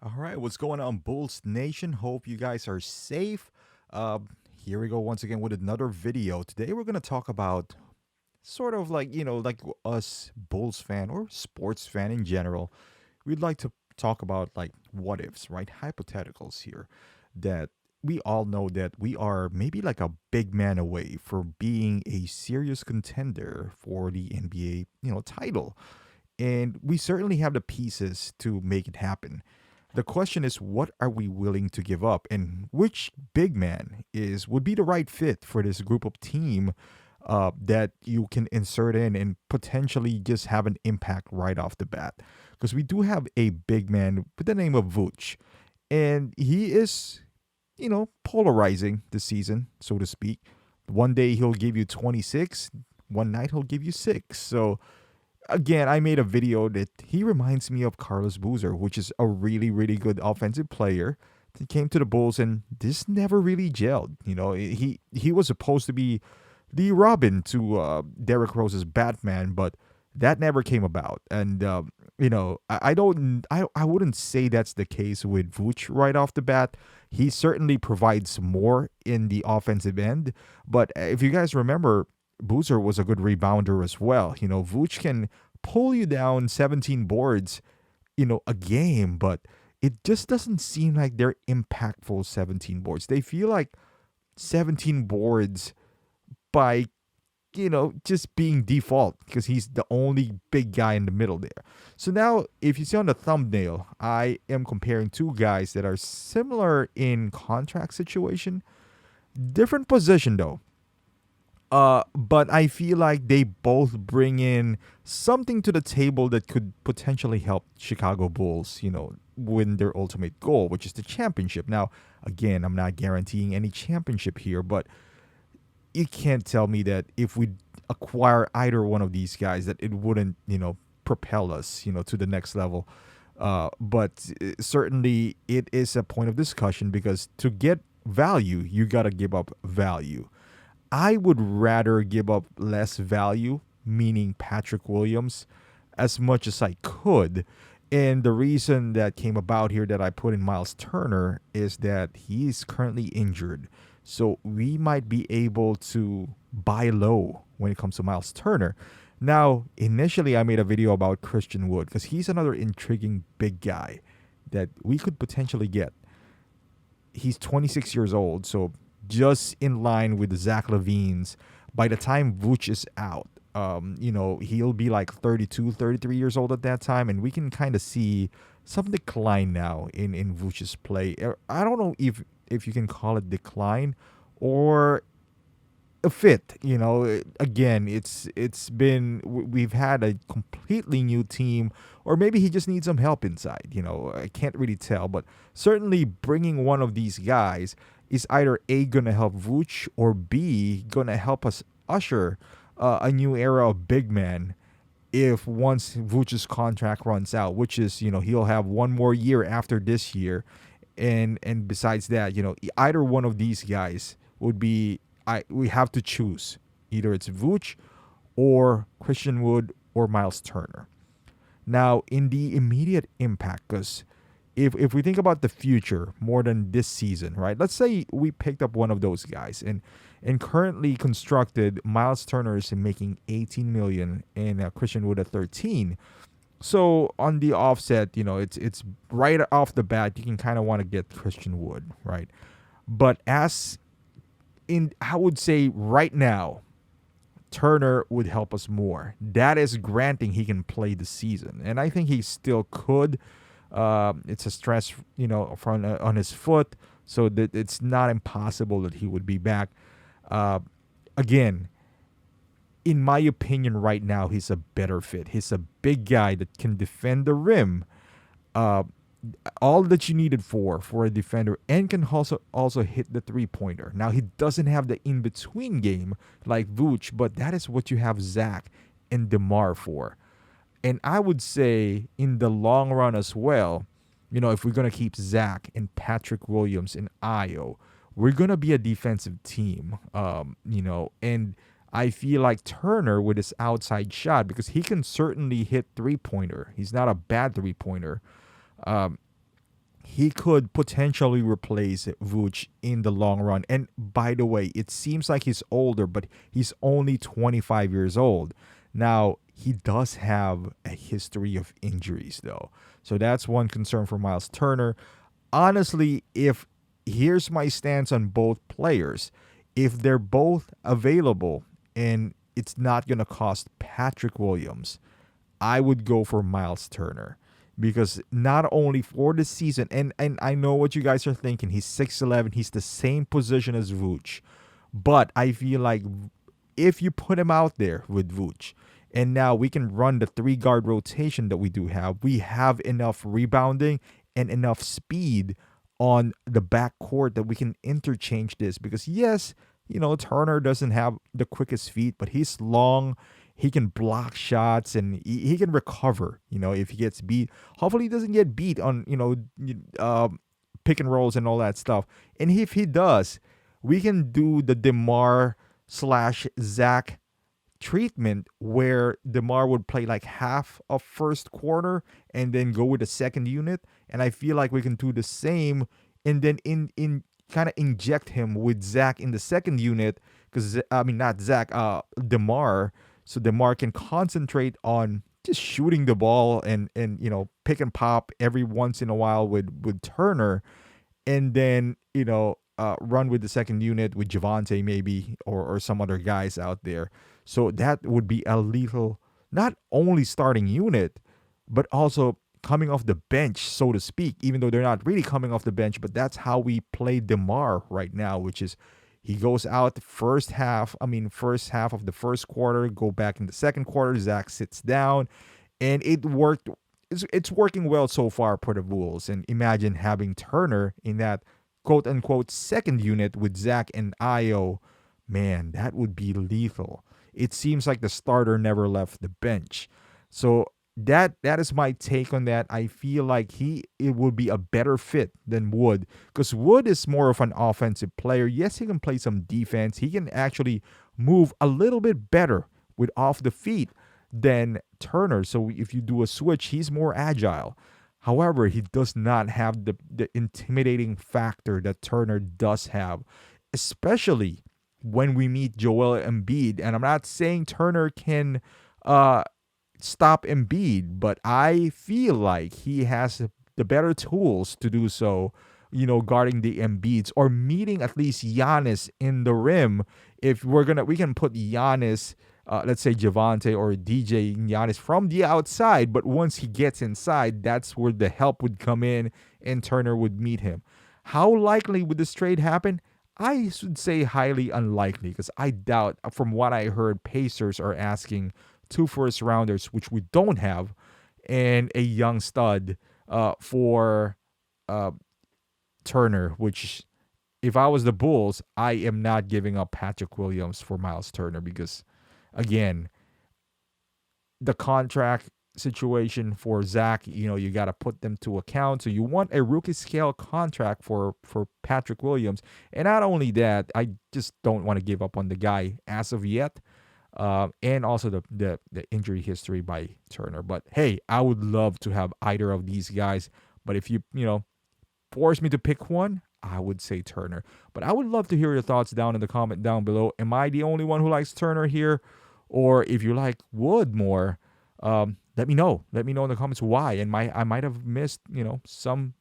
All right, what's going on, Bulls Nation? Hope you guys are safe. Uh, Here we go once again with another video. Today we're gonna talk about sort of like like us Bulls fan or sports fan in general. We'd like to talk about like what ifs, right? Hypotheticals here that we all know that we are maybe like a big man away for being a serious contender for the NBA, title. And we certainly have the pieces to make it happen. The question is, what are we willing to give up, and which big man would be the right fit for this group of team that you can insert in and potentially just have an impact right off the bat? Because we do have a big man with the name of Vooch, and he is, polarizing this season, so to speak. One day he'll give you 26, one night he'll give you six. So again, I made a video that he reminds me of Carlos Boozer, which is a really, really good offensive player. He came to the Bulls and this never really gelled. He was supposed to be the Robin to Derrick Rose's Batman, but that never came about. And I don't, I wouldn't say that's the case with Vooch right off the bat. He certainly provides more in the offensive end, but if you guys remember, Boozer was a good rebounder as well. Vooch can pull you down 17 boards, a game, but it just doesn't seem like they're impactful 17 boards. They feel like 17 boards by, just being default because he's the only big guy in the middle there. So now, if you see on the thumbnail, I am comparing two guys that are similar in contract situation, different position though. But I feel like they both bring in something to the table that could potentially help Chicago Bulls, win their ultimate goal, which is the championship. Now, again, I'm not guaranteeing any championship here, but you can't tell me that if we acquire either one of these guys, that it wouldn't, propel us, to the next level. But certainly it is a point of discussion because to get value, you got to give up value. I would rather give up less value, meaning Patrick Williams, as much as I could. And the reason that came about here that I put in Myles Turner is that he is currently injured. So we might be able to buy low when it comes to Myles Turner. Now, initially, I made a video about Christian Wood because he's another intriguing big guy that we could potentially get. He's 26 years old, so just in line with Zach Levine's. By the time Vooch is out, he'll be like 32, 33 years old at that time, and we can kind of see some decline now in Vooch's play. I don't know if you can call it decline or a fit. Again, it's been we've had a completely new team, or maybe he just needs some help inside. I can't really tell, but certainly bringing one of these guys is either A, gonna help Vooch, or B, gonna help us usher a new era of big men. If once Vooch's contract runs out, which is he'll have one more year after this year, and besides that, either one of these guys would be, we have to choose. Either it's Vooch or Christian Wood or Myles Turner. Now, in the immediate impact, because if we think about the future more than this season, right? Let's say we picked up one of those guys, and currently constructed, Myles Turner is making 18 million and Christian Wood at 13. So on the offset, it's right off the bat you can kind of want to get Christian Wood, right? But I would say right now, Turner would help us more. That is granting he can play the season, and I think he still could. It's a stress, on his foot, so that it's not impossible that he would be back. Uh, Again, in my opinion, right now he's a better fit. He's a big guy that can defend the rim. Uh, all that you needed for a defender, and can also hit the 3-pointer. Now he doesn't have the in between game like Vooch, but that is what you have Zach and DeMar for. And I would say in the long run as well, if we're gonna keep Zach and Patrick Williams and Io, we're gonna be a defensive team. And I feel like Turner with his outside shot, because he can certainly hit 3-pointer. He's not a bad 3-pointer. Um, he could potentially replace Vooch in the long run. And by the way, it seems like he's older, but he's only 25 years old. Now, he does have a history of injuries, though. So that's one concern for Myles Turner. Honestly, if here's my stance on both players, if they're both available and it's not going to cost Patrick Williams, I would go for Myles Turner because not only for the season, and I know what you guys are thinking, he's 6'11, he's the same position as Vooch, but I feel like if you put him out there with Vooch, and now we can run the three guard rotation that we have enough rebounding and enough speed on the back court that we can interchange this because yes, Turner doesn't have the quickest feet, but he's long. He can block shots and he can recover, if he gets beat. Hopefully he doesn't get beat on, pick and rolls and all that stuff. And if he does, we can do the DeMar slash Zach treatment where DeMar would play like half of first quarter and then go with the second unit. And I feel like we can do the same and then in kind of inject him with Zach in the second unit because I mean not Zach, DeMar, so DeMar can concentrate on just shooting the ball and pick and pop every once in a while with Turner, and then run with the second unit with Javante maybe or some other guys out there. So that would be a lethal, not only starting unit, but also coming off the bench, so to speak, even though they're not really coming off the bench, but that's how we play DeMar right now, which is he goes out the first half of the first quarter, go back in the second quarter, Zach sits down, and it worked. It's working well so far for the Bulls. And imagine having Turner in that quote unquote second unit with Zach and Io. Man, that would be lethal. It seems like the starter never left the bench. So that is my take on that. I feel like it would be a better fit than Wood because Wood is more of an offensive player. Yes, he can play some defense. He can actually move a little bit better with off the feet than Turner. So if you do a switch, he's more agile. However, he does not have the intimidating factor that Turner does have, especially when we meet Joel Embiid. And I'm not saying Turner can stop Embiid, but I feel like he has the better tools to do so, guarding the Embiids or meeting at least Giannis in the rim. If we can put Giannis, let's say Javante or DJ Giannis from the outside, but once he gets inside, that's where the help would come in and Turner would meet him. How likely would this trade happen? I should say highly unlikely because I doubt, from what I heard, Pacers are asking 2 first rounders, which we don't have, and a young stud for Turner, which if I was the Bulls, I am not giving up Patrick Williams for Myles Turner because, again, the contract situation for Zach, you got to put them to account. So you want a rookie scale contract for Patrick Williams. And not only that, I just don't want to give up on the guy as of yet. And also the injury history by Turner. But hey, I would love to have either of these guys. But if you force me to pick one, I would say Turner. But I would love to hear your thoughts down in the comment down below. Am I the only one who likes Turner here? Or if you like Wood more, let me know. Let me know in the comments why. And I might have missed, some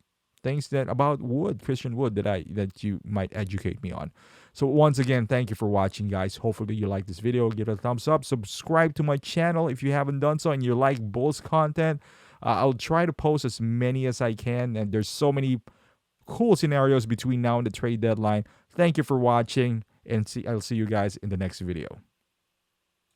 things that about Wood, Christian Wood, that you might educate me on. So once again, thank you for watching, guys. Hopefully you like this video. Give it a thumbs up. Subscribe to my channel if you haven't done so and you like Bulls content. I'll try to post as many as I can. And there's so many cool scenarios between now and the trade deadline. Thank you for watching, and I'll see you guys in the next video.